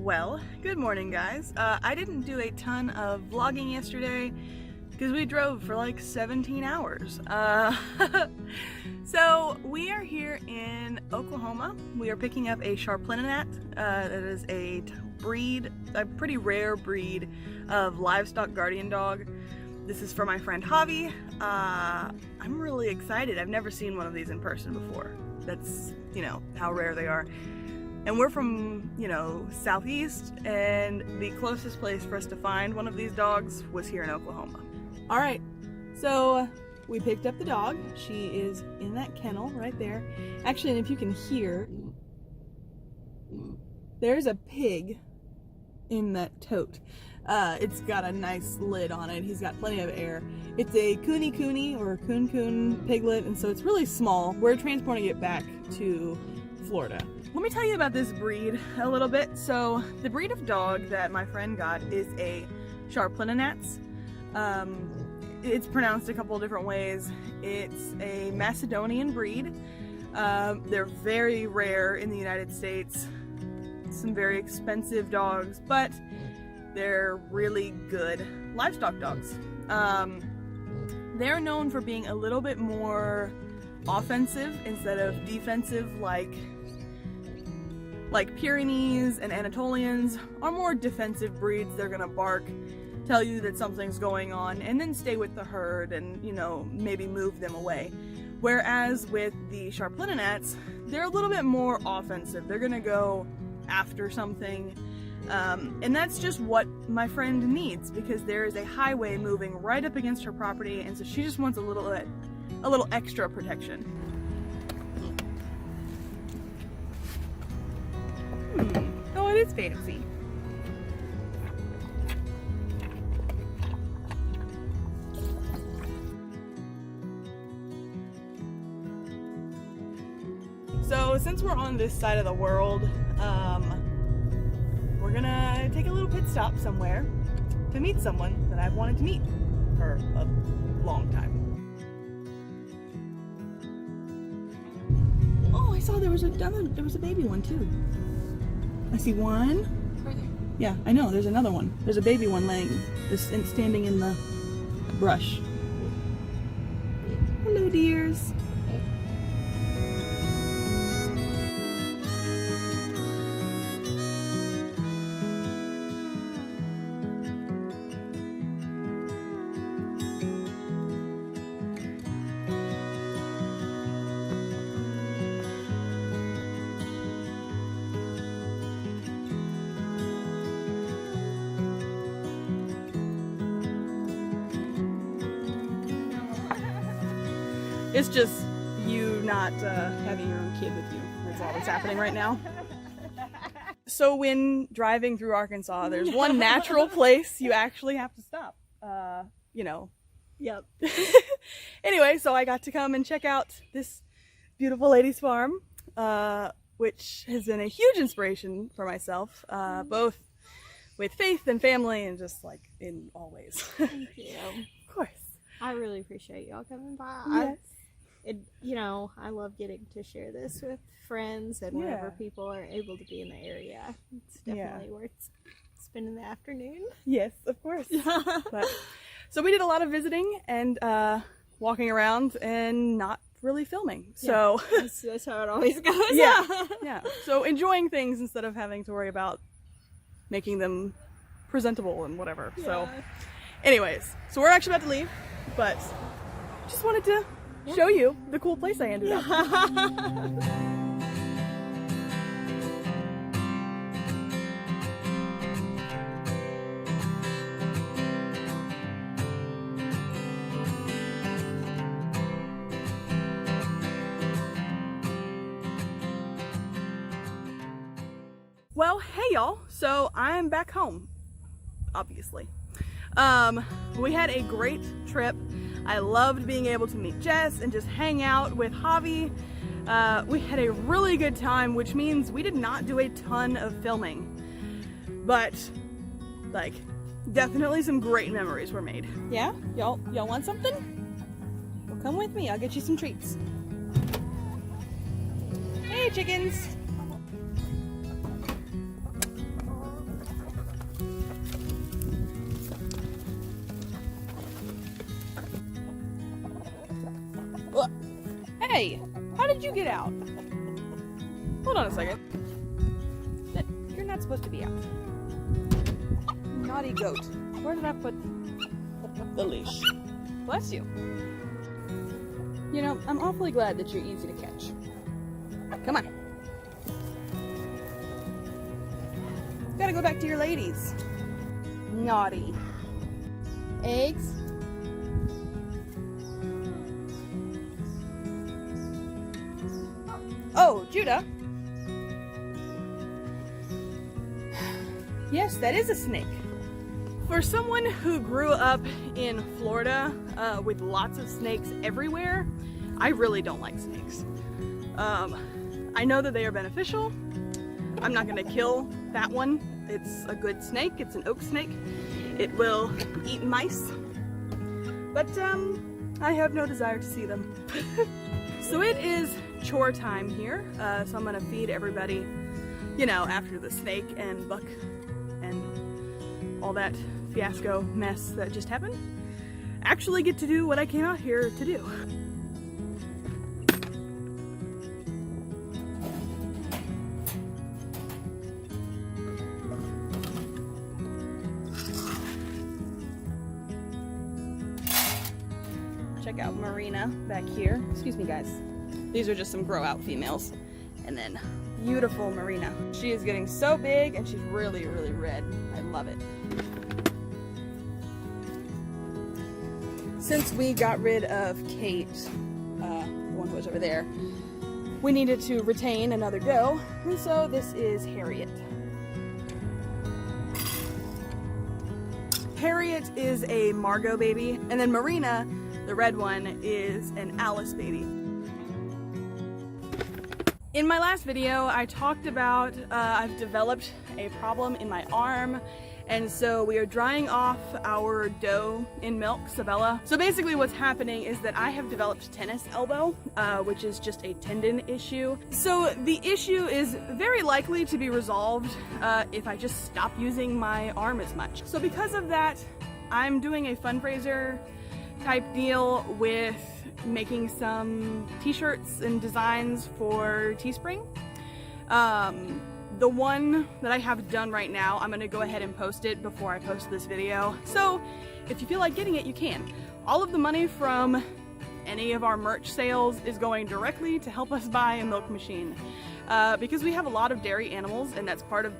Well, good morning guys. I didn't do a ton of vlogging yesterday because we drove for like 17 hours. So we are here in Oklahoma. We are picking up a Sharplinonat. That is a pretty rare breed of livestock guardian dog. This is for my friend Javi. I'm really excited. I've never seen one of these in person before. That's, you know, how rare they are. And we're from, you know, southeast, and the closest place for us to find one of these dogs was here in Oklahoma. All right, so we picked up the dog. She is in that kennel right there. Actually, and if you can hear, there's a pig in that tote. It's got a nice lid on it. He's got plenty of air. It's a cooney or coon piglet, and so it's really small. We're transporting it back to Florida. Let me tell you about this breed a little bit. So the breed of dog that my friend got is a Sharplinonats. It's pronounced a couple different ways. It's a Macedonian breed. They're very rare in the United States. Some very expensive dogs, but they're really good livestock dogs. They're known for being a little bit more offensive instead of defensive, like Pyrenees and Anatolians are more defensive breeds. They're gonna bark, tell you that something's going on, and then stay with the herd and, you know, maybe move them away. Whereas with the Sharplinonats, they're a little bit more offensive. They're gonna go after something. And that's just what my friend needs, because there is a highway moving right up against her property, and so she just wants a little extra protection. Oh, it is fancy. So since we're on this side of the world, we're gonna take a little pit stop somewhere to meet someone that I've wanted to meet for a long time. Oh, I saw there was a baby one too. I see one. Right there. Yeah, I know. There's another one. There's a baby one standing in the brush. Hello, dears. It's just you not having your own kid with you. That's all that's happening right now. So when driving through Arkansas, there's one natural place you actually have to stop. You know. Yep. Anyway, so I got to come and check out this beautiful lady's farm, which has been a huge inspiration for myself, both with faith and family and just like in all ways. Thank you. Of course. I really appreciate y'all coming by. Yes. You know, I love getting to share this with friends, and whenever people are able to be in the area, it's definitely worth spending the afternoon. Yes, of course. So we did a lot of visiting and walking around and not really filming. So that's how it always goes. Yeah. So enjoying things instead of having to worry about making them presentable and whatever. Yeah. So anyways, so we're actually about to leave, but just wanted to show you the cool place I ended up. Well, hey y'all, so I'm back home, obviously. We had a great trip. I loved being able to meet Jess and just hang out with Javi. We had a really good time, which means we did not do a ton of filming, but like definitely some great memories were made. Yeah? Y'all want something? Well, come with me. I'll get you some treats. Hey, chickens. Hey, how did you get out? Hold on a second. You're not supposed to be out. Naughty goat. Where did I put the leash? Bless you. You know, I'm awfully glad that you're easy to catch. Come on. Gotta go back to your ladies. Naughty. Eggs. Oh, Judah. Yes, that is a snake. For someone who grew up in Florida with lots of snakes everywhere, I really don't like snakes. I know that they are beneficial. I'm not gonna kill that one. It's a good snake. It's an oak snake. It will eat mice. But I have no desire to see them. So it is chore time here. So I'm gonna feed everybody, you know, after the snake and buck and all that fiasco mess that just happened. Actually get to do what I came out here to do. Check out Marina back here. Excuse me, guys. These are just some grow out females. And then beautiful Marina. She is getting so big and she's really, really red. I love it. Since we got rid of Kate, the one who was over there, we needed to retain another doe. And so this is Harriet. Harriet is a Margot baby. And then Marina, the red one, is an Alice baby. In my last video, I talked about I've developed a problem in my arm, and so we are drying off our doe in milk, Sabella. So basically what's happening is that I have developed tennis elbow, which is just a tendon issue. So the issue is very likely to be resolved if I just stop using my arm as much. So because of that, I'm doing a fundraiser type deal with making some t-shirts and designs for Teespring. The one that I have done right now, I'm gonna go ahead and post it before I post this video. So if you feel like getting it, you can. All of the money from any of our merch sales is going directly to help us buy a milk machine. Because we have a lot of dairy animals, and that's part of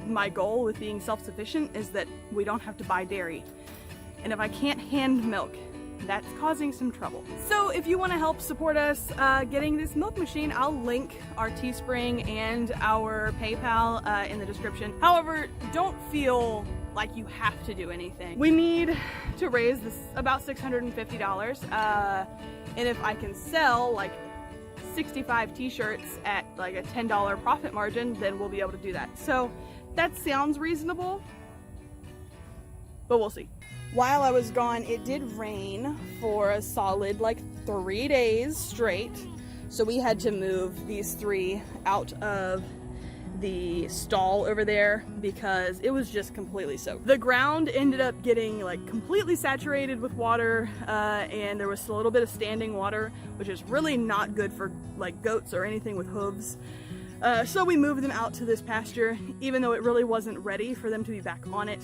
my goal with being self-sufficient, is that we don't have to buy dairy. And if I can't hand milk, that's causing some trouble. So if you want to help support us getting this milk machine, I'll link our Teespring and our PayPal in the description. However, don't feel like you have to do anything. We need to raise this about $650, and if I can sell like 65 t-shirts at like a $10 profit margin, then we'll be able to do that. So that sounds reasonable, but we'll see. While I was gone, it did rain for a solid like 3 days straight. So we had to move these three out of the stall over there because it was just completely soaked. The ground ended up getting like completely saturated with water, and there was a little bit of standing water, which is really not good for like goats or anything with hooves. So we moved them out to this pasture, even though it really wasn't ready for them to be back on it,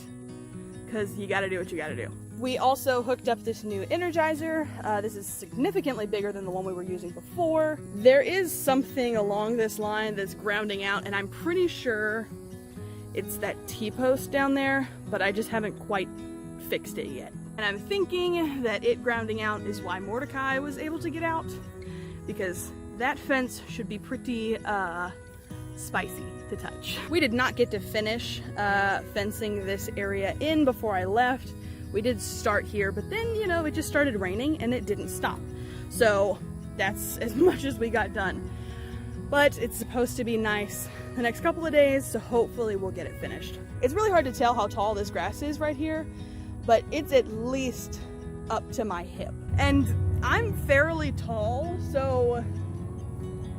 because you gotta do what you gotta do. We also hooked up this new Energizer. This is significantly bigger than the one we were using before. There is something along this line that's grounding out, and I'm pretty sure it's that T-post down there, but I just haven't quite fixed it yet. And I'm thinking that it grounding out is why Mordecai was able to get out, because that fence should be pretty spicy to touch. We did not get to finish fencing this area in before I left. We did start here, but then, you know, it just started raining and it didn't stop. So that's as much as we got done. But it's supposed to be nice the next couple of days, so hopefully we'll get it finished. It's really hard to tell how tall this grass is right here, but it's at least up to my hip. And I'm fairly tall, so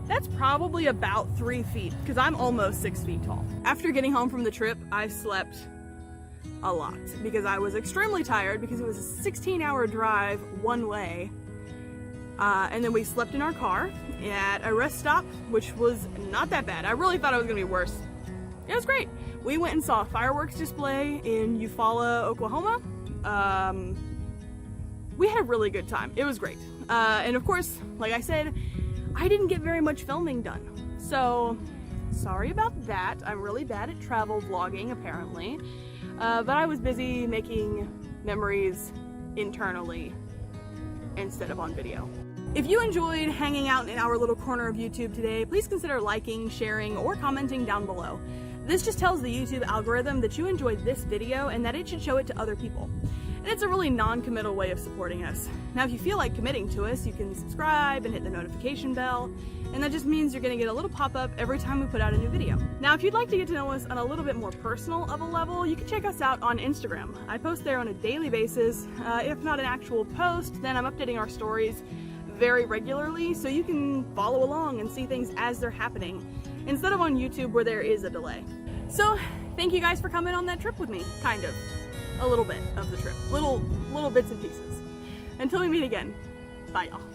that's probably about 3 feet, because I'm almost 6 feet tall. After getting home from the trip, I slept a lot because I was extremely tired because it was a 16-hour drive one way, And then we slept in our car at a rest stop, which was not that bad. I really thought it was gonna be worse. It was great. We went and saw a fireworks display in Eufaula, Oklahoma. We had a really good time. It was great. And of course, like I said, I didn't get very much filming done. So, sorry about that. I'm really bad at travel vlogging, apparently. But I was busy making memories internally instead of on video. If you enjoyed hanging out in our little corner of YouTube today, please consider liking, sharing, or commenting down below. This just tells the YouTube algorithm that you enjoyed this video and that it should show it to other people. And it's a really non-committal way of supporting us. Now, if you feel like committing to us, you can subscribe and hit the notification bell, and that just means you're gonna get a little pop-up every time we put out a new video. Now, if you'd like to get to know us on a little bit more personal of a level, you can check us out on Instagram. I post there on a daily basis. If not an actual post, then I'm updating our stories very regularly, so you can follow along and see things as they're happening, instead of on YouTube where there is a delay. So, thank you guys for coming on that trip with me, kind of. A little bit of the trip. Little bits and pieces. Until we meet again, bye y'all.